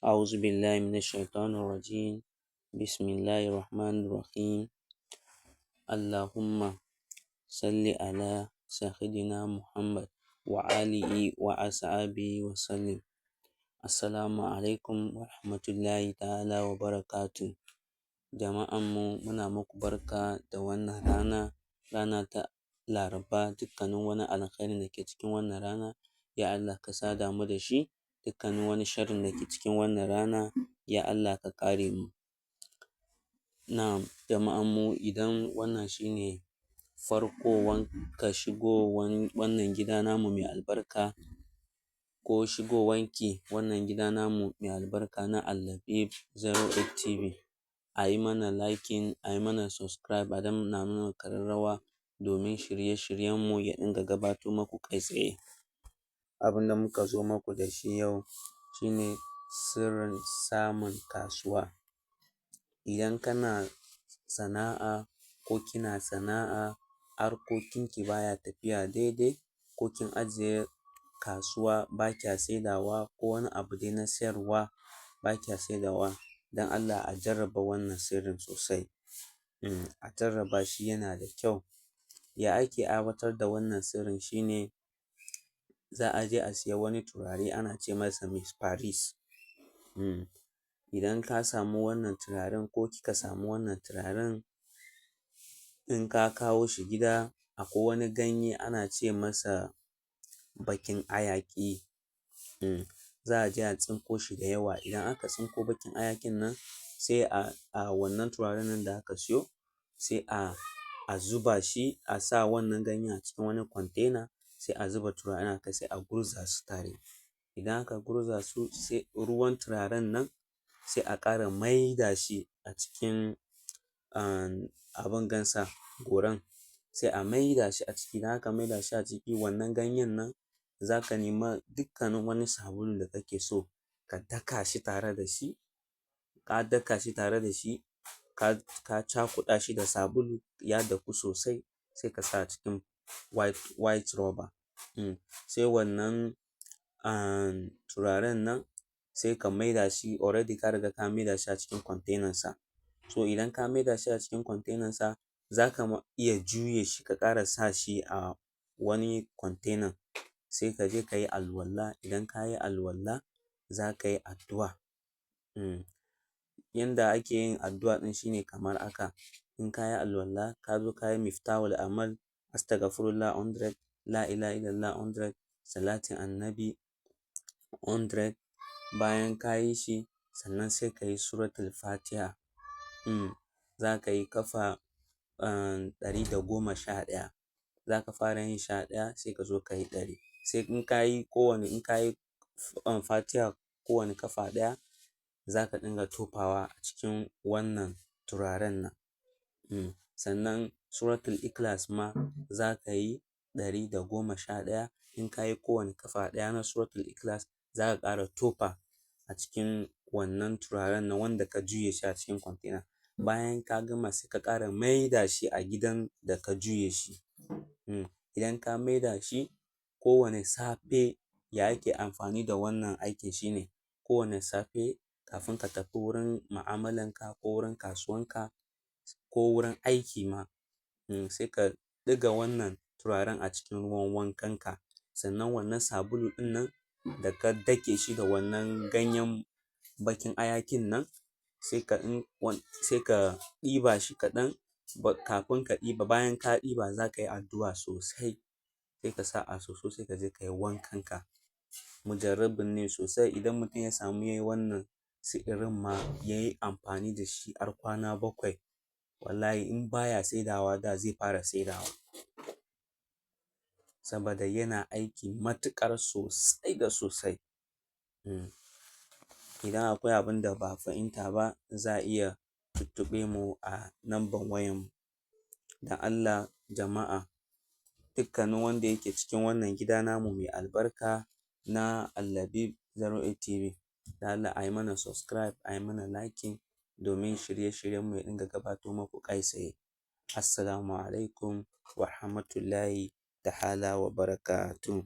أعوذ بالله من الشيطان الرجيم. بسم الله الرحمن الرحيم. اللهم صل على سيدنا محمد وآله وأصحابه وسلم. Assalamu alaikum wa rahmatullahi ta'ala wa barakatuh. Jama'anmu muna muku barka da wannan rana ta Laraba. Dukkanin wani alkhairin da ke cikin wannan rana, ya Allah ka sada mu da shi. Dukkanin wani sharrin da ke cikin wannan rana, ya Allah ka kare mu. Na'am, jama'anmu, idan wannan shine farko ka shigo wannan gida namu mai albarka, ko shigowanki wannan gida namu mai albarka na Al-Labib 08 TV, a yi mana liking, a yi mana subscribe, a danna mana ƙararrawa domin shirye-shiryenmu ya dinga gabato maku kai tsaye. Abin da muka zo maku da shi yau shine sirrin samun kasuwa. Idan kana sana'a ko kina sana'a, harkokinki baya tafiya daidai, ko kin ajiye kasuwa ba kya saidawa, ko wani abu dai na sayarwa ba kya saidawa, don Allah a jarraba wannan sirrin sosai. A jarraba shi, yana da kyau. Ya ake aiwatar da wannan sirrin shine, za a je a siya wani turare ana ce masa Miss Paris. Idan ka samu wannan turaren ko kika samu wannan turaren, in ka kawo shi gida, akwai wani ganye ana ce masa bakin hayaƙi. Za a je a tsinko shi da yawa. Idan aka tsinko bakin hayaƙin nan, sai a wannan turaren nan da aka siyo, sai a zuba shi, a sa wannan ganyen a cikin wani container, sai a zuba turaren a kai, sai a gurza su tare. Idan aka gurza su, sai ruwan turaren nan sai a ƙara maida shi a cikin abin gansa, goran, sai a maida shi a ciki. Idan aka maida shi a ciki, wannan ganyen nan za ka nema dukkanin wani sabulu da kake so, ka daka shi tare da shi. Ka daka shi tare da shi, ka cakuɗa shi da sabulu ya daku sosai, sai ka sa a cikin white roba. Sai wannan turaren nan sai ka maida shi, already ka riga ka maida shi a cikin container sa. So idan ka maida shi a cikin container sa, za ka iya juye shi, ka ƙara sa shi a wani container, sai ka je ka yi alwala. Idan ka yi alwala, za ka yi addu'a. Yanda ake yin addu'a ɗin shine kamar haka: in ka yi alwala, ka zo ka yi miftahul amal, astaghfirullah 100, la ilaha illallah 100, salatin annabi 100. Bayan ka yi shi, sannan sai ka yi suratul Fatiha. Za ka yi ƙafa 111. Za ka fara yin 11, sai ka zo ka yi 100. Sai in ka yi Fatiha kowane ƙafa ɗaya, za ka dinga tofawa a cikin wannan turaren nan. Sannan suratul Ikhlas ma za ka yi 111. In ka yi kowane ƙafa ɗaya na suratul Ikhlas, za ka ƙara tofa a cikin wannan turaren nan wanda ka juye shi a cikin container. Bayan ka gama, sai ka ƙara maida shi a gidan da ka juye shi. Idan ka maida shi, kowane safe, ya ake amfani da wannan aikin shine, kowane safe kafin ka tafi wurin mu'amalanka ko wurin kasuwanka ko wurin aiki ma, sai ka ɗiga wannan turaren a cikin ruwan wankanka. Sannan wannan sabulu ɗin nan da ka dake shi da wannan ganyen bakin hayaƙin nan, sai ka ɗiba shi kaɗan. Kafin ka ɗiba, bayan ka ɗiba, za ka yi addu'a sosai, sai ka sa a soso, sai ka je ka yi wankanka. Mujarrabin ne sosai. Idan mutum ya samu ya yi wannan sihirin ma, ya yi amfani da shi har kwana 7, wallahi in baya saidawa da, zai fara saidawa. Saboda yana aiki matuƙar sosai da sosai. Idan akwai abin da ba a fahimta ba, za a iya tuntuɓe mu a lambar wayanmu. Da Allah jama'a, dukkanin wanda yake cikin wannan gida namu mai albarka na Al-Labib 08 TV, da Allah a yi mana subscribe, a yi mana liking domin shirye-shiryenmu ya dinga gabato maku kai tsaye. Assalamu alaikum wa rahmatullahi ta'ala wa barakatuh.